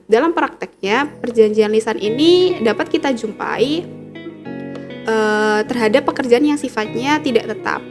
dalam prakteknya perjanjian lisan ini dapat kita jumpai terhadap pekerjaan yang sifatnya tidak tetap,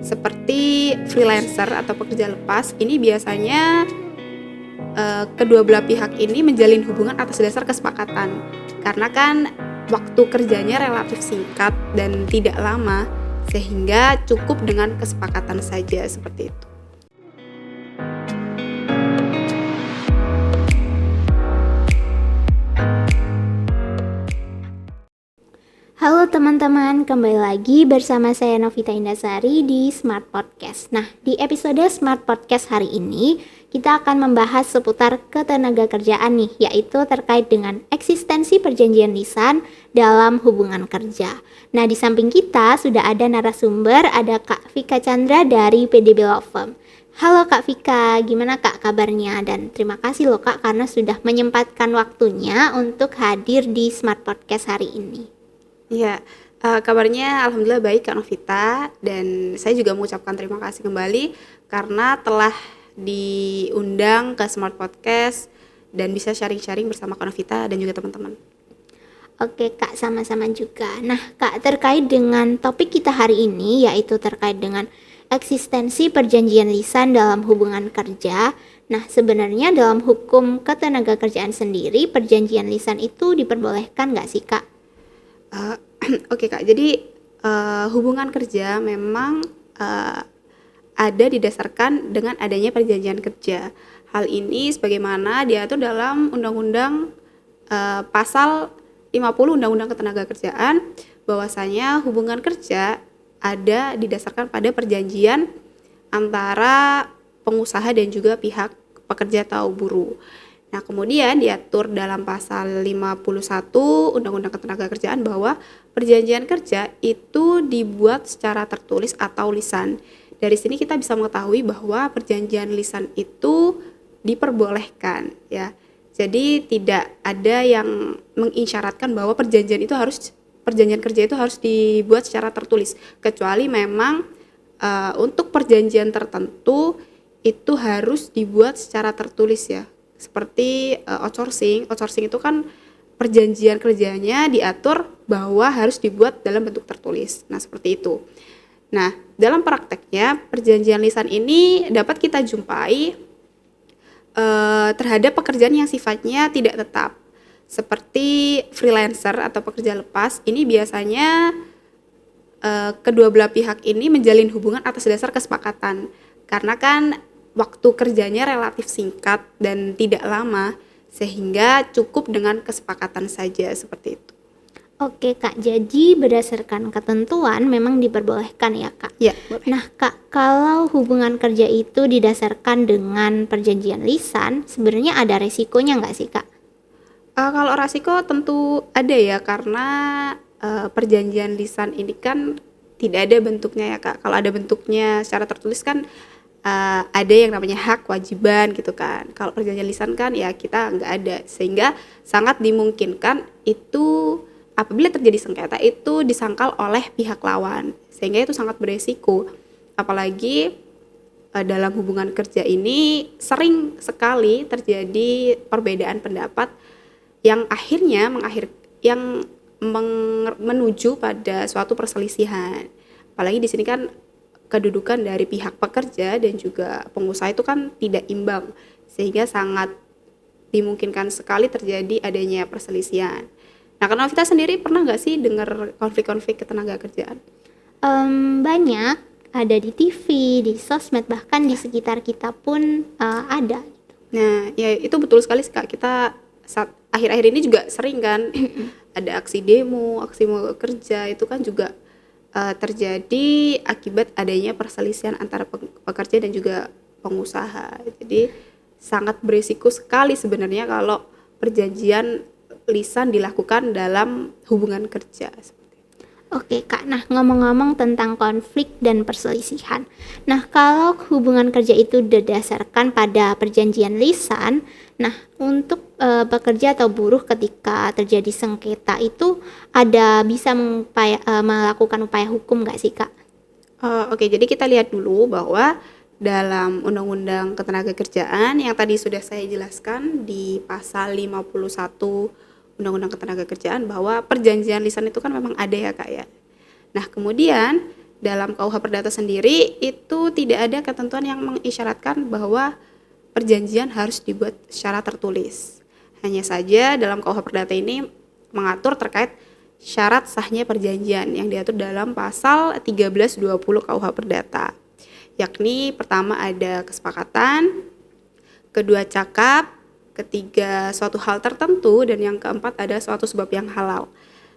seperti freelancer atau pekerja lepas. Ini biasanya kedua belah pihak ini menjalin hubungan atas dasar kesepakatan, karena kan waktu kerjanya relatif singkat dan tidak lama, sehingga cukup dengan kesepakatan saja seperti itu. Halo teman-teman, kembali lagi bersama saya Novita Indasari di Smart Podcast. Nah, di episode Smart Podcast hari ini, kita akan membahas seputar ketenagakerjaan nih, yaitu terkait dengan eksistensi perjanjian lisan dalam hubungan kerja. Nah, di samping kita sudah ada narasumber, ada Kak Vika Chandra dari PDB Law Firm. Halo Kak Vika, gimana Kak kabarnya? Dan terima kasih loh Kak karena sudah menyempatkan waktunya untuk hadir di Smart Podcast hari ini. Ya, kabarnya alhamdulillah baik Kak Novita, dan saya juga mengucapkan terima kasih kembali karena telah diundang ke Smart Podcast dan bisa sharing-sharing bersama Kak Novita dan juga teman-teman. Oke Kak, sama-sama juga. Nah Kak, terkait dengan topik kita hari ini, yaitu terkait dengan eksistensi perjanjian lisan dalam hubungan kerja. Nah, sebenarnya dalam hukum ketenagakerjaan sendiri, perjanjian lisan itu diperbolehkan nggak sih Kak? Oke Kak, jadi hubungan kerja memang ada didasarkan dengan adanya perjanjian kerja. Hal ini sebagaimana diatur dalam Undang-Undang Pasal 50 Undang-Undang Ketenagakerjaan, bahwasanya hubungan kerja ada didasarkan pada perjanjian antara pengusaha dan juga pihak pekerja atau buruh. Nah, kemudian diatur dalam pasal 51 Undang-Undang Ketenagakerjaan bahwa perjanjian kerja itu dibuat secara tertulis atau lisan. Dari sini kita bisa mengetahui bahwa perjanjian lisan itu diperbolehkan, ya. Jadi tidak ada yang mengisyaratkan bahwa perjanjian kerja itu harus dibuat secara tertulis, kecuali memang untuk perjanjian tertentu itu harus dibuat secara tertulis, ya. Seperti outsourcing itu kan perjanjian kerjanya diatur bahwa harus dibuat dalam bentuk tertulis. Nah, seperti itu. Nah, dalam prakteknya perjanjian lisan ini dapat kita jumpai terhadap pekerjaan yang sifatnya tidak tetap, seperti freelancer atau pekerja lepas. Ini biasanya kedua belah pihak ini menjalin hubungan atas dasar kesepakatan, karena kan waktu kerjanya relatif singkat dan tidak lama, sehingga cukup dengan kesepakatan saja seperti itu. Oke Kak, jadi berdasarkan ketentuan memang diperbolehkan ya Kak? Ya, boleh. Nah Kak, kalau hubungan kerja itu didasarkan dengan perjanjian lisan, sebenarnya ada resikonya nggak sih Kak? Kalau resiko tentu ada ya, karena perjanjian lisan ini kan tidak ada bentuknya ya Kak. Kalau ada bentuknya secara tertulis kan ada yang namanya hak kewajiban gitu kan. Kalau perjanjian lisan kan ya kita nggak ada, sehingga sangat dimungkinkan itu apabila terjadi sengketa itu disangkal oleh pihak lawan, sehingga itu sangat beresiko. Apalagi dalam hubungan kerja ini sering sekali terjadi perbedaan pendapat yang akhirnya menuju pada suatu perselisihan. Apalagi di sini kan kedudukan dari pihak pekerja dan juga pengusaha itu kan tidak imbang, sehingga sangat dimungkinkan sekali terjadi adanya perselisihan. Nah, karena kita sendiri pernah nggak sih dengar konflik-konflik ketenagakerjaan? Banyak, ada di TV, di sosmed, bahkan di sekitar kita pun ada. Nah, ya itu betul sekali Kak. Kita saat akhir-akhir ini juga sering kan ada aksi demo, aksi mogok kerja, itu kan juga terjadi akibat adanya perselisihan antara pekerja dan juga pengusaha. Jadi sangat berisiko sekali sebenarnya kalau perjanjian lisan dilakukan dalam hubungan kerja. Oke Kak, nah ngomong-ngomong tentang konflik dan perselisihan. Nah kalau hubungan kerja itu didasarkan pada perjanjian lisan, nah untuk pekerja atau buruh ketika terjadi sengketa itu ada bisa melakukan upaya hukum nggak sih Kak? Oke, jadi kita lihat dulu bahwa dalam Undang-Undang Ketenagakerjaan yang tadi sudah saya jelaskan di pasal 51 Undang-Undang Ketenagakerjaan bahwa perjanjian lisan itu kan memang ada ya Kak ya. Nah kemudian dalam KUH Perdata sendiri itu tidak ada ketentuan yang mengisyaratkan bahwa perjanjian harus dibuat secara tertulis. Hanya saja dalam KUH Perdata ini mengatur terkait syarat sahnya perjanjian yang diatur dalam pasal 1320 KUH Perdata. Yakni pertama ada kesepakatan, kedua cakap, ketiga suatu hal tertentu, dan yang keempat ada suatu sebab yang halal.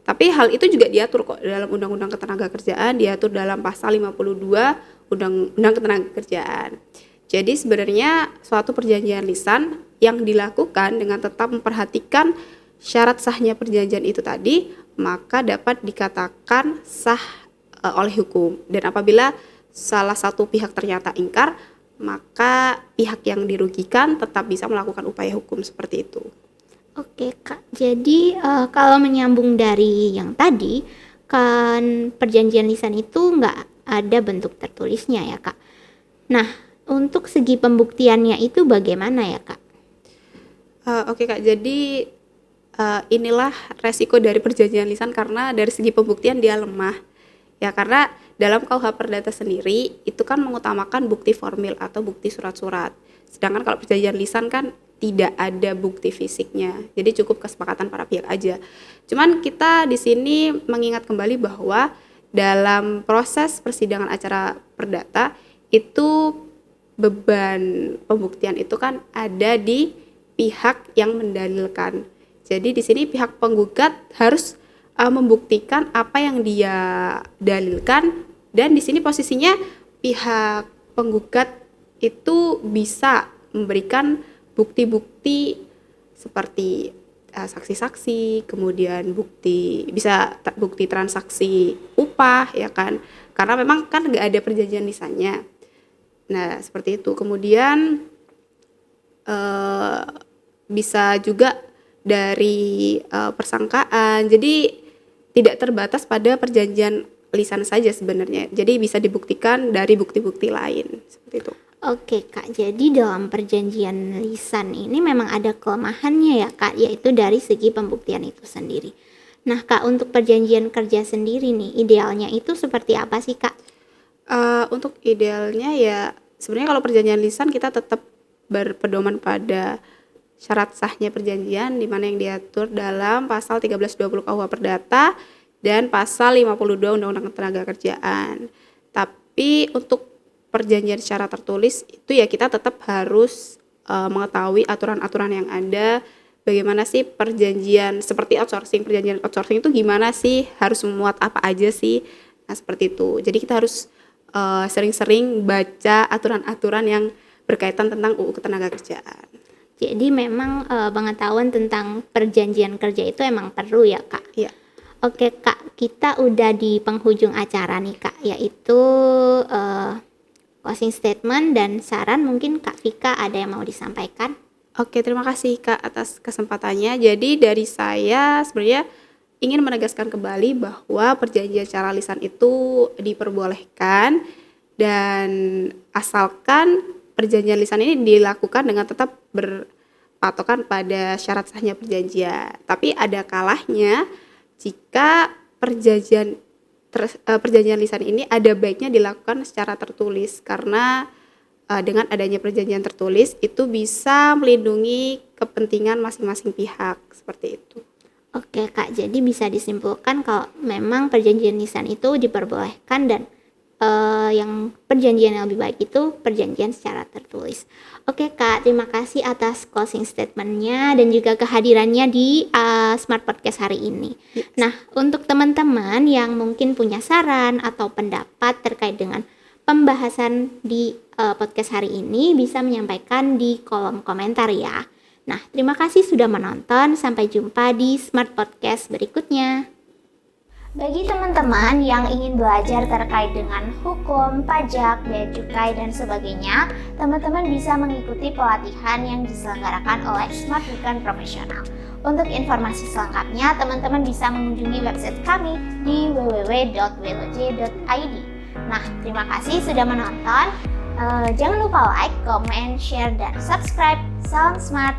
Tapi hal itu juga diatur kok dalam Undang-Undang Ketenagakerjaan, diatur dalam pasal 52 Undang-Undang Ketenagakerjaan. Jadi sebenarnya suatu perjanjian lisan yang dilakukan dengan tetap memperhatikan syarat sahnya perjanjian itu tadi, maka dapat dikatakan sah oleh hukum. Dan apabila salah satu pihak ternyata ingkar, maka pihak yang dirugikan tetap bisa melakukan upaya hukum seperti itu. Oke Kak, jadi kalau menyambung dari yang tadi, kan perjanjian lisan itu nggak ada bentuk tertulisnya ya Kak. Nah, untuk segi pembuktiannya itu bagaimana ya Kak? Oke Kak, jadi inilah resiko dari perjanjian lisan karena dari segi pembuktian dia lemah. Ya karena dalam KUH Perdata sendiri itu kan mengutamakan bukti formil atau bukti surat-surat. Sedangkan kalau perjanjian lisan kan tidak ada bukti fisiknya. Jadi cukup kesepakatan para pihak aja. Cuman kita di sini mengingat kembali bahwa dalam proses persidangan acara perdata itu beban pembuktian itu kan ada di pihak yang mendalilkan. Jadi di sini pihak penggugat harus membuktikan apa yang dia dalilkan, dan di sini posisinya pihak penggugat itu bisa memberikan bukti-bukti seperti saksi-saksi, kemudian bukti transaksi upah ya kan, karena memang kan nggak ada perjanjian lisannya. Nah seperti itu. Kemudian bisa juga dari persangkaan. Jadi tidak terbatas pada perjanjian lisan saja sebenarnya. Jadi bisa dibuktikan dari bukti-bukti lain seperti itu. Oke Kak, jadi dalam perjanjian lisan ini memang ada kelemahannya ya Kak, yaitu dari segi pembuktian itu sendiri. Nah Kak, untuk perjanjian kerja sendiri nih, idealnya itu seperti apa sih Kak? Untuk idealnya ya sebenarnya kalau perjanjian lisan kita tetap berpedoman pada syarat sahnya perjanjian di mana yang diatur dalam pasal 1320 KUH Perdata dan pasal 52 Undang-Undang Ketenagakerjaan. Tapi untuk perjanjian secara tertulis itu ya kita tetap harus mengetahui aturan-aturan yang ada. Bagaimana sih perjanjian seperti outsourcing, perjanjian outsourcing itu gimana sih, harus memuat apa aja sih. Nah seperti itu. Jadi kita harus sering-sering baca aturan-aturan yang berkaitan tentang UU Ketenagakerjaan. Jadi memang pengetahuan tentang perjanjian kerja itu emang perlu ya Kak? Iya. Oke Kak, kita udah di penghujung acara nih Kak, yaitu closing statement dan saran. Mungkin Kak Vika ada yang mau disampaikan? Oke, terima kasih Kak atas kesempatannya. Jadi dari saya sebenarnya ingin menegaskan kembali bahwa perjanjian secara lisan itu diperbolehkan, dan asalkan perjanjian lisan ini dilakukan dengan tetap berpatokan pada syarat sahnya perjanjian. Tapi ada kalahnya jika perjanjian lisan ini ada baiknya dilakukan secara tertulis, karena dengan adanya perjanjian tertulis itu bisa melindungi kepentingan masing-masing pihak seperti itu. Oke Kak, jadi bisa disimpulkan kalau memang perjanjian lisan itu diperbolehkan, dan yang perjanjian yang lebih baik itu perjanjian secara tertulis. Oke Kak, terima kasih atas closing statement-nya dan juga kehadirannya di Smart Podcast hari ini. Yes. Nah, untuk teman-teman yang mungkin punya saran atau pendapat terkait dengan pembahasan di podcast hari ini, bisa menyampaikan di kolom komentar ya. Nah, terima kasih sudah menonton. Sampai jumpa di Smart Podcast berikutnya. Bagi teman-teman yang ingin belajar terkait dengan hukum, pajak, bea cukai, dan sebagainya, teman-teman bisa mengikuti pelatihan yang diselenggarakan oleh Smart Weekend Profesional. Untuk informasi selengkapnya, teman-teman bisa mengunjungi website kami di www.wloj.id. Nah, terima kasih sudah menonton. Jangan lupa like, comment, share, dan subscribe. Salam smart.